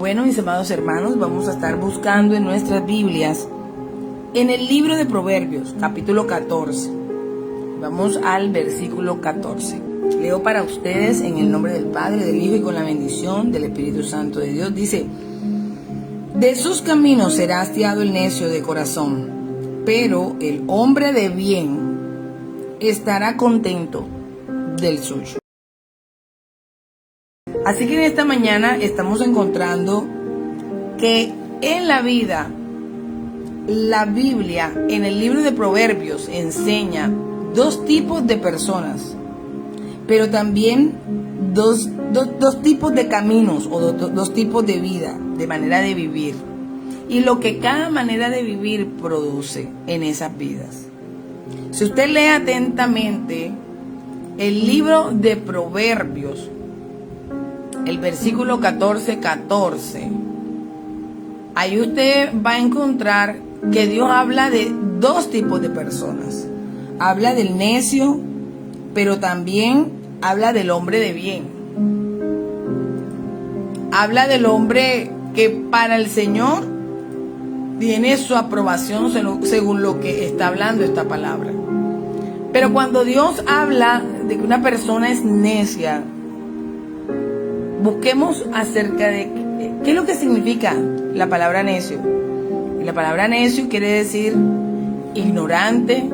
Bueno, mis amados hermanos, vamos a estar buscando en nuestras Biblias, en el libro de Proverbios, capítulo 14. Vamos al versículo 14. Leo para ustedes en el nombre del Padre, del Hijo y con la bendición del Espíritu Santo de Dios. Dice: de sus caminos será hastiado el necio de corazón, pero el hombre de bien estará contento del suyo. Así que en esta mañana estamos encontrando que en la vida, la Biblia, en el libro de Proverbios, enseña dos tipos de personas, pero también dos tipos de caminos o dos tipos de vida, de manera de vivir, y lo que cada manera de vivir produce en esas vidas. Si usted lee atentamente el libro de Proverbios, el versículo 14, ahí usted va a encontrar que Dios habla de dos tipos de personas. Habla del necio, pero también habla del hombre de bien. Habla del hombre que para el Señor tiene su aprobación según lo que está hablando esta palabra. Pero cuando Dios habla de que una persona es necia, busquemos acerca de qué es lo que significa la palabra necio. Y la palabra necio quiere decir ignorante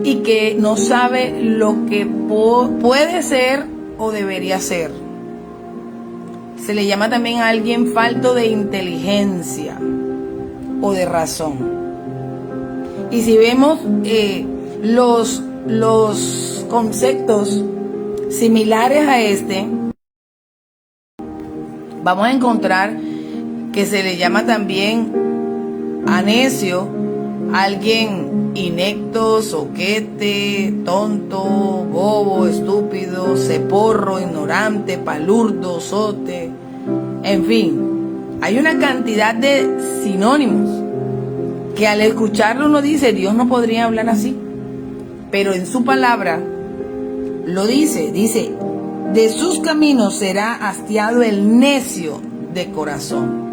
y que no sabe lo que puede ser o debería ser. Se le llama también a alguien falto de inteligencia o de razón. Y si vemos los conceptos similares a este, vamos a encontrar que se le llama también a necio alguien inecto, soquete, tonto, bobo, estúpido, ceporro, ignorante, palurdo, sote, en fin. Hay una cantidad de sinónimos que al escucharlo uno dice: Dios no podría hablar así. Pero en su palabra lo dice: de sus caminos será hastiado el necio de corazón.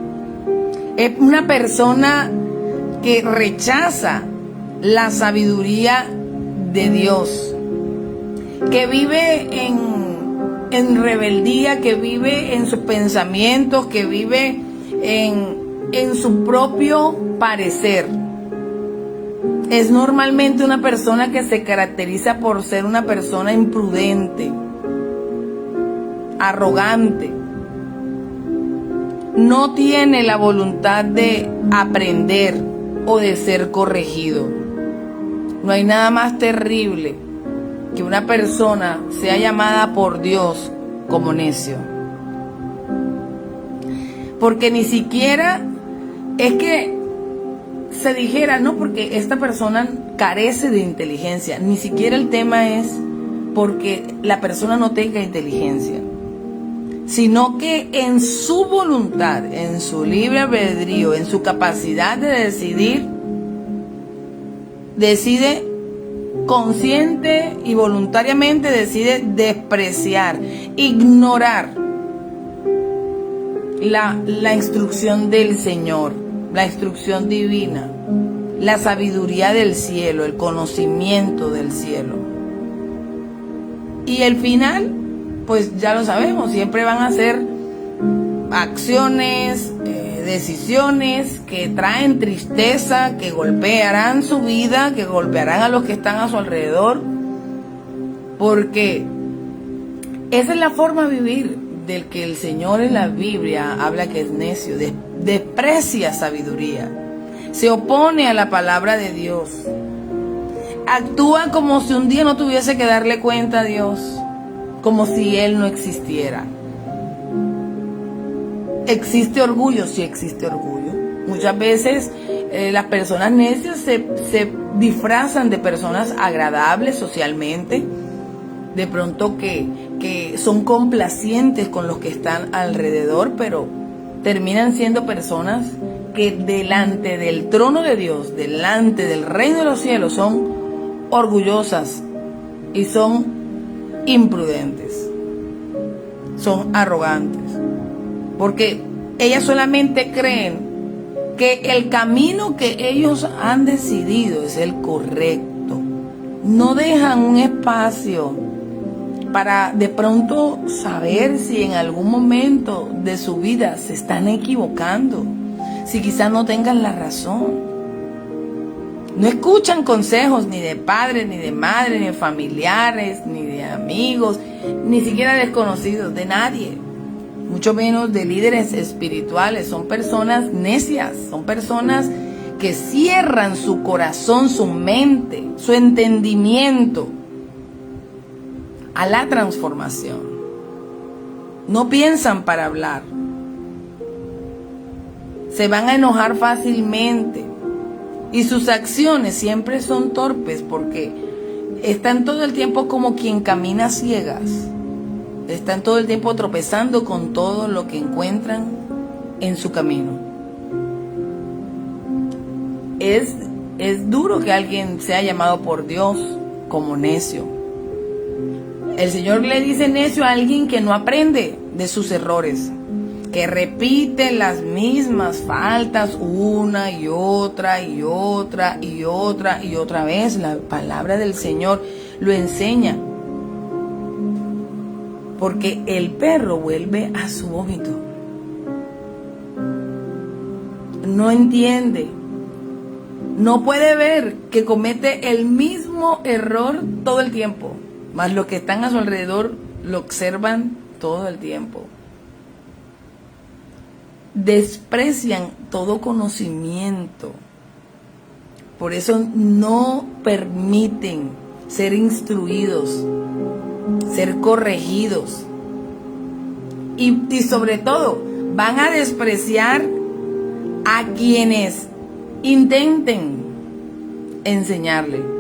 Es una persona que rechaza la sabiduría de Dios, que vive en rebeldía, que vive en sus pensamientos, que vive en su propio parecer. Es normalmente una persona que se caracteriza por ser una persona imprudente, arrogante. No tiene la voluntad de aprender o de ser corregido. No hay nada más terrible que una persona sea llamada por Dios como necio. Porque ni siquiera es que se dijera, no, porque esta persona carece de inteligencia. Ni siquiera el tema es porque la persona no tenga inteligencia, sino que en su voluntad, en su libre albedrío, en su capacidad de decidir, decide consciente y voluntariamente, decide despreciar, ignorar la instrucción del Señor, la instrucción divina, la sabiduría del cielo, el conocimiento del cielo. Y el final, pues ya lo sabemos, siempre van a ser acciones, decisiones que traen tristeza, que golpearán su vida, que golpearán a los que están a su alrededor, porque esa es la forma de vivir del que el Señor en la Biblia habla que es necio, desprecia sabiduría, se opone a la palabra de Dios, actúa como si un día no tuviese que darle cuenta a Dios, como si Él no existiera. ¿Existe orgullo? Sí, existe orgullo. Muchas veces las personas necias se disfrazan de personas agradables socialmente, de pronto que son complacientes con los que están alrededor, pero terminan siendo personas que delante del trono de Dios, delante del reino de los cielos, son orgullosas y son imprudentes, son arrogantes. Porque ellas solamente creen que el camino que ellos han decidido es el correcto. No dejan un espacio para de pronto saber si en algún momento de su vida se están equivocando, si quizás no tengan la razón. No escuchan consejos ni de padres, ni de madres, ni de familiares, ni de amigos, ni siquiera desconocidos, de nadie. Mucho menos de líderes espirituales. Son personas necias, son personas que cierran su corazón, su mente, su entendimiento a la transformación. No piensan para hablar. Se van a enojar fácilmente. Y sus acciones siempre son torpes porque están todo el tiempo como quien camina a ciegas. Están todo el tiempo tropezando con todo lo que encuentran en su camino. Es duro que alguien sea llamado por Dios como necio. El Señor le dice necio a alguien que no aprende de sus errores, que repite las mismas faltas una y otra y otra y otra y otra vez. La palabra del Señor lo enseña. Porque el perro vuelve a su vómito. No entiende. No puede ver que comete el mismo error todo el tiempo. Mas los que están a su alrededor lo observan todo el tiempo. Desprecian todo conocimiento. Por eso no permiten ser instruidos, ser corregidos. Y sobre todo, van a despreciar a quienes intenten enseñarle.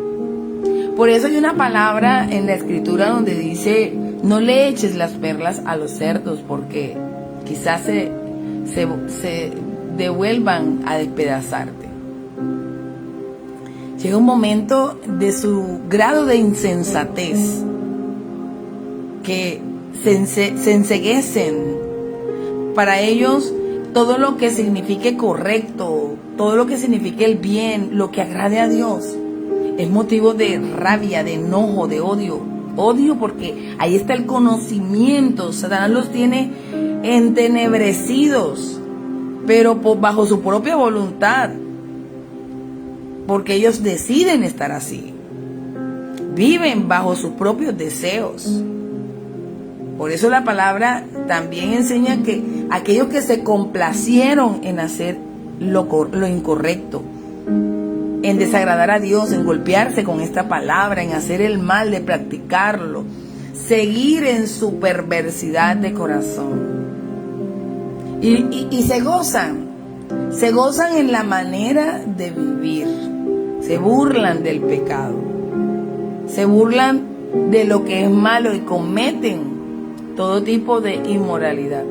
Por eso hay una palabra en la escritura donde dice: no le eches las perlas a los cerdos, porque quizás se devuelvan a despedazarte. Llega un momento de su grado de insensatez que se enceguecen. Para ellos, todo lo que signifique correcto, todo lo que signifique el bien, lo que agrade a Dios, es motivo de rabia, de enojo, de odio. Odio porque ahí está el conocimiento. Satanás los tiene entenebrecidos, pero bajo su propia voluntad, porque ellos deciden estar así. Viven bajo sus propios deseos. Por eso la palabra también enseña que aquellos que se complacieron en hacer lo incorrecto, en desagradar a Dios, en golpearse con esta palabra, en hacer el mal, de practicarlo, seguir en su perversidad de corazón. Y se gozan en la manera de vivir, se burlan del pecado, se burlan de lo que es malo y cometen todo tipo de inmoralidad.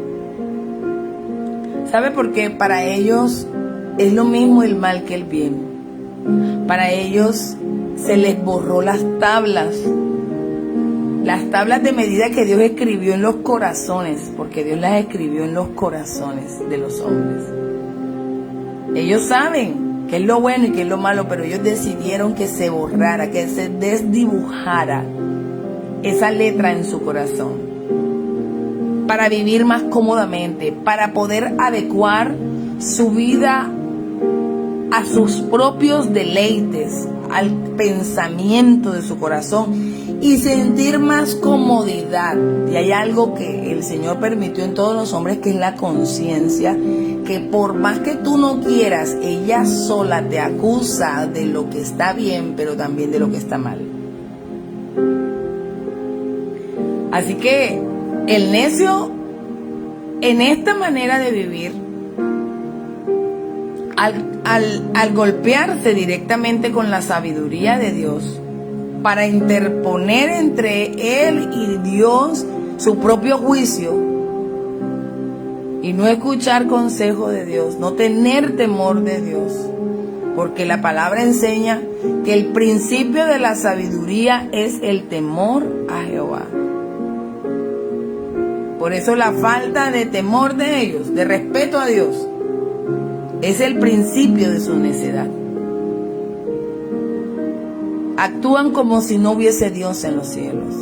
¿Sabe por qué? Para ellos es lo mismo el mal que el bien. Para ellos se les borró las tablas de medida que Dios escribió en los corazones, porque Dios las escribió en los corazones de los hombres. Ellos saben qué es lo bueno y qué es lo malo, pero ellos decidieron que se borrara, que se desdibujara esa letra en su corazón, para vivir más cómodamente, para poder adecuar su vida a sus propios deleites, al pensamiento de su corazón y sentir más comodidad. Y hay algo que el Señor permitió en todos los hombres, que es la conciencia, que por más que tú no quieras, ella sola te acusa de lo que está bien, pero también de lo que está mal. Así que el necio, en esta manera de vivir, al golpearse directamente con la sabiduría de Dios, para interponer entre él y Dios su propio juicio, y no escuchar consejo de Dios, no tener temor de Dios, porque la palabra enseña que el principio de la sabiduría es el temor a Jehová. Por eso la falta de temor de ellos, de respeto a Dios, es el principio de su necedad. Actúan como si no hubiese Dios en los cielos.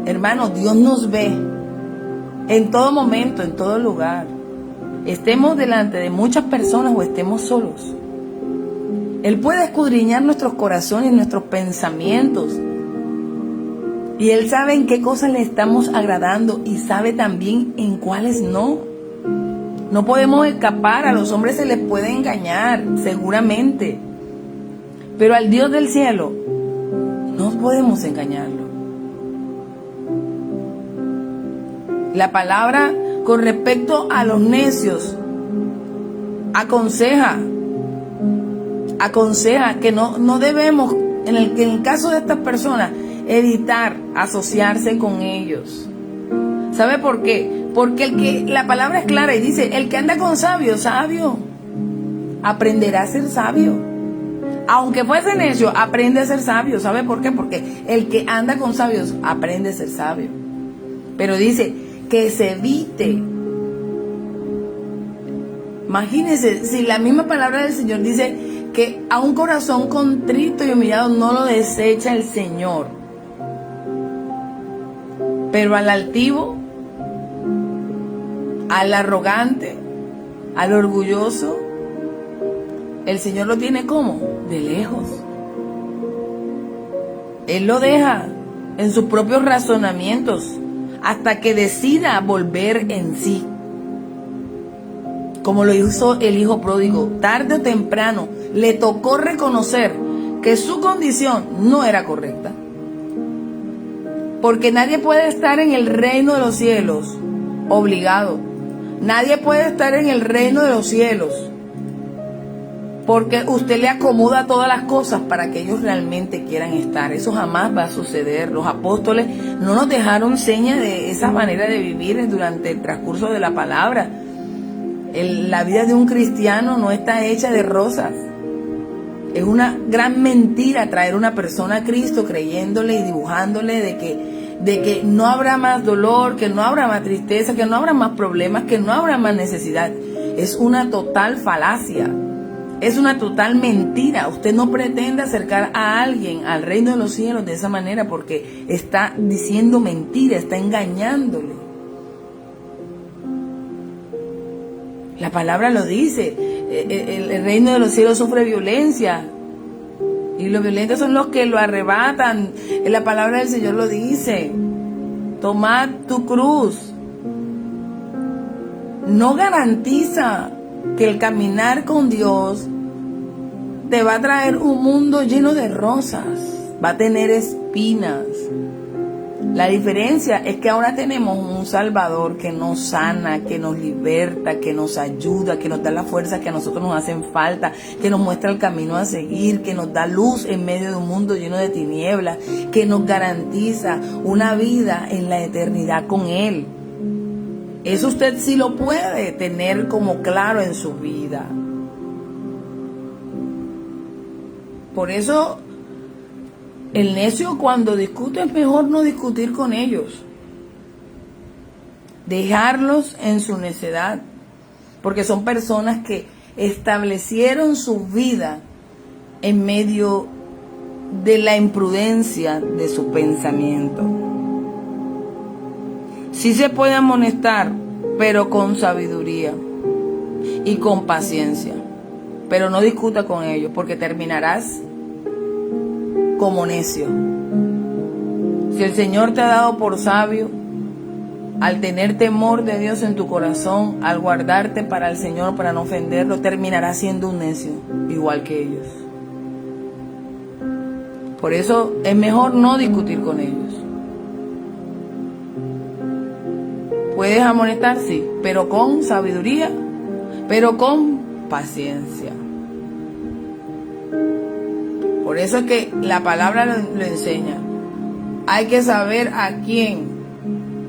Hermanos, Dios nos ve en todo momento, en todo lugar. Estemos delante de muchas personas o estemos solos. Él puede escudriñar nuestros corazones, nuestros pensamientos. Y Él sabe en qué cosas le estamos agradando y sabe también en cuáles no. No podemos escapar, a los hombres se les puede engañar, seguramente. Pero al Dios del cielo no podemos engañarlo. La palabra con respecto a los necios aconseja que no debemos, en el caso de estas personas, evitar asociarse con ellos. ¿Sabe por qué? Porque la palabra es clara y dice, el que anda con sabio, sabio, aprenderá a ser sabio. Aunque fuese necio, aprende a ser sabio. ¿Sabe por qué? Porque el que anda con sabios aprende a ser sabio. Pero dice que se evite. Imagínense, si la misma palabra del Señor dice que a un corazón contrito y humillado no lo desecha el Señor, pero al altivo, al arrogante, al orgulloso, el Señor lo tiene como de lejos. Él lo deja en sus propios razonamientos hasta que decida volver en sí, como lo hizo el hijo pródigo. Tarde o temprano le tocó reconocer que su condición no era correcta, porque nadie puede estar en el reino de los cielos obligado. Nadie puede estar en el reino de los cielos porque usted le acomoda todas las cosas para que ellos realmente quieran estar. Eso jamás va a suceder. Los apóstoles no nos dejaron señas de esa manera de vivir durante el transcurso de la palabra. La vida de un cristiano no está hecha de rosas. Es una gran mentira traer una persona a Cristo creyéndole y dibujándole de que no habrá más dolor, que no habrá más tristeza, que no habrá más problemas, que no habrá más necesidad. Es una total falacia. Es una total mentira. Usted no pretende acercar a alguien al reino de los cielos de esa manera porque está diciendo mentira, está engañándole. La palabra lo dice. El reino de los cielos sufre violencia y los violentos son los que lo arrebatan. La palabra del Señor lo dice. Tomad tu cruz. No garantiza que el caminar con Dios te va a traer un mundo lleno de rosas, va a tener espinas. La diferencia es que ahora tenemos un Salvador que nos sana, que nos liberta, que nos ayuda, que nos da la fuerza que a nosotros nos hacen falta, que nos muestra el camino a seguir, que nos da luz en medio de un mundo lleno de tinieblas, que nos garantiza una vida en la eternidad con Él. Eso usted sí lo puede tener como claro en su vida. Por eso, el necio cuando discute es mejor no discutir con ellos. Dejarlos en su necedad. Porque son personas que establecieron su vida en medio de la imprudencia de su pensamiento. Sí se puede amonestar, pero con sabiduría y con paciencia. Pero no discuta con ellos, porque terminarás como necio. Si el Señor te ha dado por sabio, al tener temor de Dios en tu corazón, al guardarte para el Señor, para no ofenderlo, terminarás siendo un necio, igual que ellos. Por eso es mejor no discutir con ellos. Puedes amonestar, sí, pero con sabiduría, pero con paciencia. Por eso es que la palabra lo enseña. Hay que saber a quién.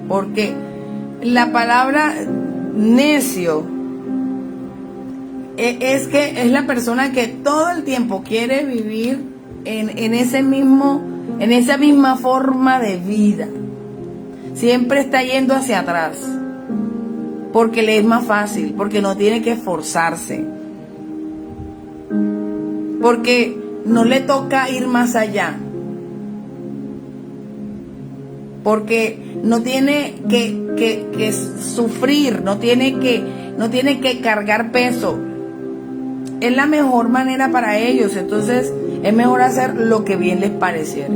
Porque la palabra necio es que es la persona que todo el tiempo quiere vivir en esa misma forma de vida. siempre está yendo hacia atrás, porque le es más fácil, porque no tiene que esforzarse, porque no le toca ir más allá, porque no tiene que sufrir, no tiene que cargar peso. Es la mejor manera para ellos. Entonces es mejor hacer lo que bien les pareciere.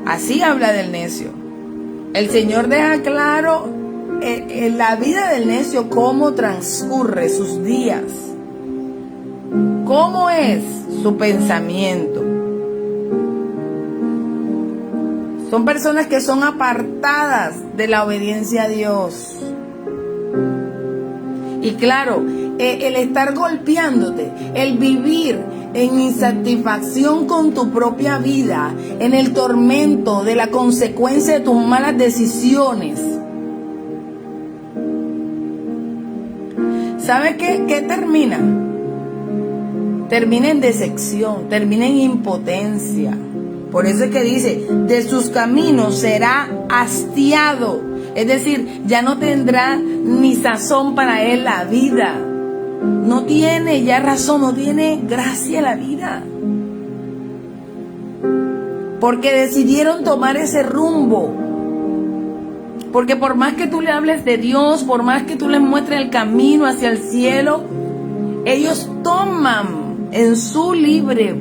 Así habla del necio. El Señor deja claro en la vida del necio cómo transcurre sus días, cómo es su pensamiento. Son personas que son apartadas de la obediencia a Dios. Y claro, el estar golpeándote, el vivir en insatisfacción con tu propia vida, en el tormento de la consecuencia de tus malas decisiones. ¿Sabes qué termina? Termina en decepción, termina en impotencia. Por eso es que dice, de sus caminos será hastiado. Es decir, ya no tendrá ni sazón para él la vida. No tiene ya razón, no tiene gracia la vida. Porque decidieron tomar ese rumbo. Porque por más que tú le hables de Dios, por más que tú les muestres el camino hacia el cielo, ellos toman en su libre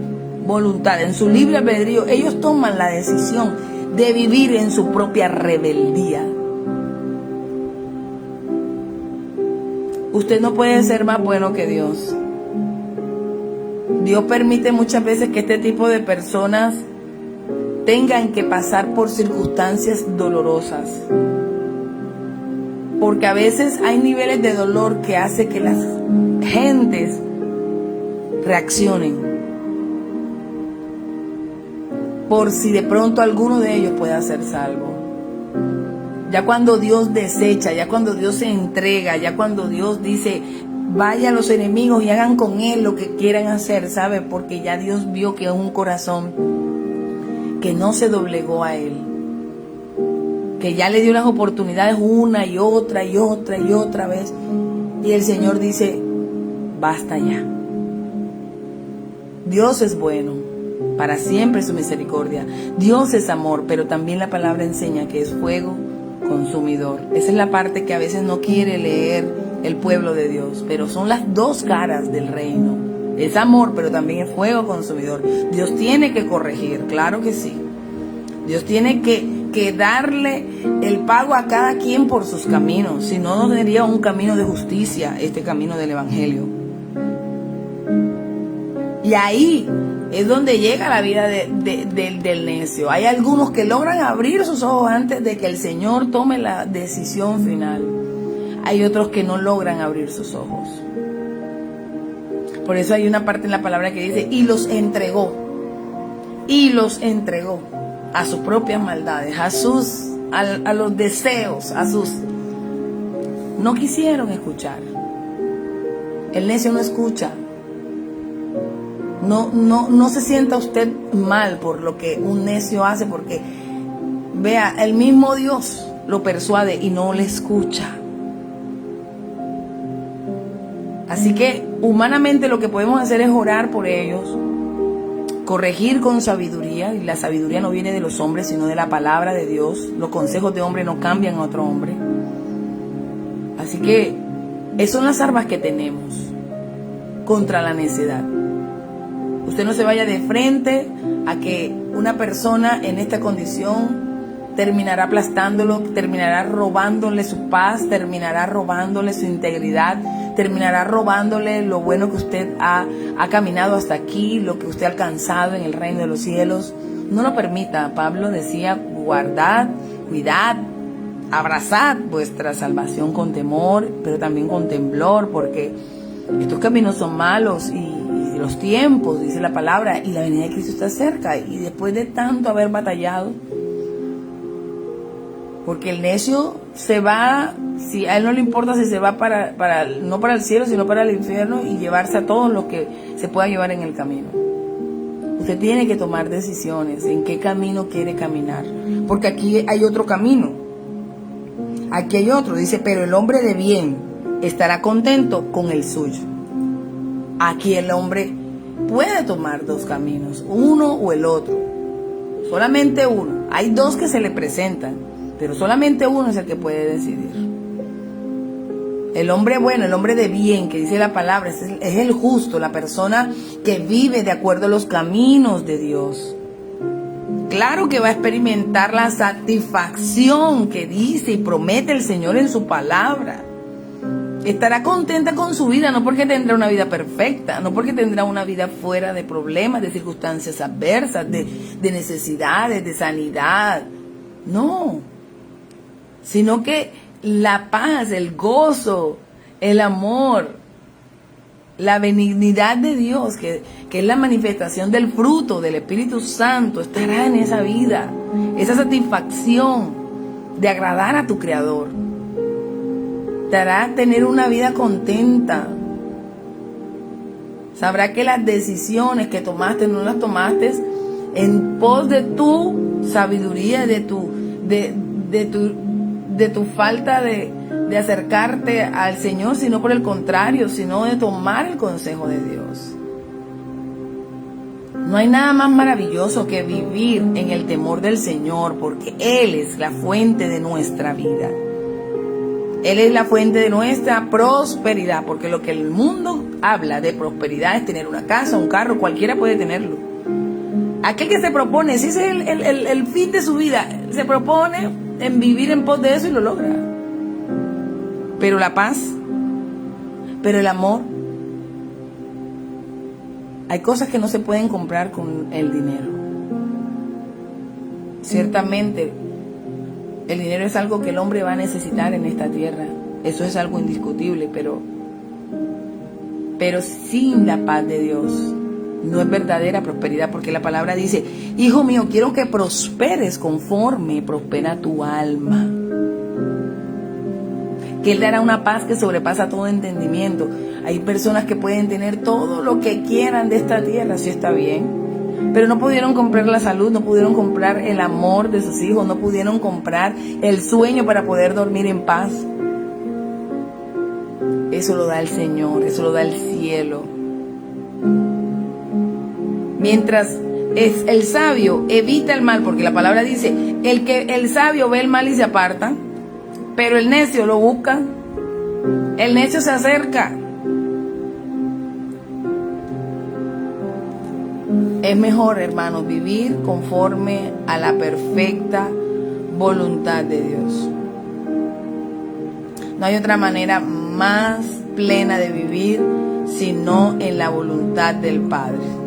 voluntad, en su libre albedrío, ellos toman la decisión de vivir en su propia rebeldía. Usted no puede ser más bueno que Dios. Dios permite muchas veces que este tipo de personas tengan que pasar por circunstancias dolorosas. Porque a veces hay niveles de dolor que hace que las gentes reaccionen. Por si de pronto alguno de ellos pueda ser salvo. Ya cuando Dios desecha, ya cuando Dios se entrega, ya cuando Dios dice, vaya a los enemigos y hagan con él lo que quieran hacer, ¿sabe? Porque ya Dios vio que es un corazón que no se doblegó a él, que ya le dio las oportunidades una y otra y otra y otra vez. Y el Señor dice, basta ya. Dios es bueno, para siempre su misericordia. Dios es amor, pero también la palabra enseña que es fuego consumidor. Esa es la parte que a veces no quiere leer el pueblo de Dios, pero son las dos caras del reino. Es amor, pero también es fuego consumidor. Dios tiene que corregir, claro que sí. Dios tiene que darle el pago a cada quien por sus caminos, si no, no sería un camino de justicia, este camino del evangelio. Y ahí es donde llega la vida del necio. Hay algunos que logran abrir sus ojos antes de que el Señor tome la decisión final. Hay otros que no logran abrir sus ojos. Por eso hay una parte en la palabra que dice, y los entregó a sus propias maldades, a los deseos, no quisieron escuchar. El necio no escucha. No se sienta usted mal por lo que un necio hace, porque vea, el mismo Dios lo persuade y no le escucha. Así que humanamente lo que podemos hacer es orar por ellos, corregir con sabiduría, y la sabiduría no viene de los hombres sino de la palabra de Dios. Los consejos de hombre no cambian a otro hombre. Así que esas son las armas que tenemos contra la necedad. Usted no se vaya de frente a que una persona en esta condición terminará aplastándolo, terminará robándole su paz, terminará robándole su integridad, terminará robándole lo bueno que usted ha caminado hasta aquí, lo que usted ha alcanzado en el reino de los cielos. No lo permita. Pablo decía, guardad, cuidad, abrazad vuestra salvación con temor, pero también con temblor, porque estos caminos son malos y los tiempos, dice la palabra, y la venida de Cristo está cerca. Y después de tanto haber batallado, porque el necio se va, si a él no le importa si se va no para el cielo, sino para el infierno, y llevarse a todos los que se pueda llevar en el camino. Usted tiene que tomar decisiones en qué camino quiere caminar. Porque aquí hay otro camino. Aquí hay otro. Dice, pero el hombre de bien estará contento con el suyo. Aquí el hombre puede tomar dos caminos, uno o el otro. Solamente uno. Hay dos que se le presentan, pero solamente uno es el que puede decidir. El hombre bueno, el hombre de bien, que dice la palabra, es el justo, la persona que vive de acuerdo a los caminos de Dios. Claro que va a experimentar la satisfacción que dice y promete el Señor en su palabra. Estará contenta con su vida, no porque tendrá una vida perfecta, no porque tendrá una vida fuera de problemas, de circunstancias adversas, de necesidades, de sanidad. No, sino que la paz, el gozo, el amor, la benignidad de Dios, que es la manifestación del fruto del Espíritu Santo, estará en esa vida. Esa satisfacción de agradar a tu Creador te hará tener una vida contenta. Sabrá que las decisiones que tomaste no las tomaste en pos de tu sabiduría, de tu falta de acercarte al Señor, sino por el contrario, sino de tomar el consejo de Dios. No hay nada más maravilloso que vivir en el temor del Señor, porque Él es la fuente de nuestra vida. Él es la fuente de nuestra prosperidad, porque lo que el mundo habla de prosperidad es tener una casa, un carro, cualquiera puede tenerlo. Aquel que se propone, si ese es el fin de su vida, se propone en vivir en pos de eso y lo logra. Pero la paz, pero el amor, hay cosas que no se pueden comprar con el dinero. Ciertamente, el dinero es algo que el hombre va a necesitar en esta tierra. Eso es algo indiscutible, pero sin la paz de Dios no es verdadera prosperidad, porque la palabra dice, hijo mío, quiero que prosperes conforme prospera tu alma. Que Él dará una paz que sobrepasa todo entendimiento. Hay personas que pueden tener todo lo que quieran de esta tierra, sí está bien, pero no pudieron comprar la salud, no pudieron comprar el amor de sus hijos, no pudieron comprar el sueño para poder dormir en paz. Eso lo da el Señor, eso lo da el cielo. Mientras es el sabio evita el mal, porque la palabra dice, el sabio ve el mal y se aparta, pero el necio lo busca, el necio se acerca. Es mejor, hermanos, vivir conforme a la perfecta voluntad de Dios. No hay otra manera más plena de vivir sino en la voluntad del Padre.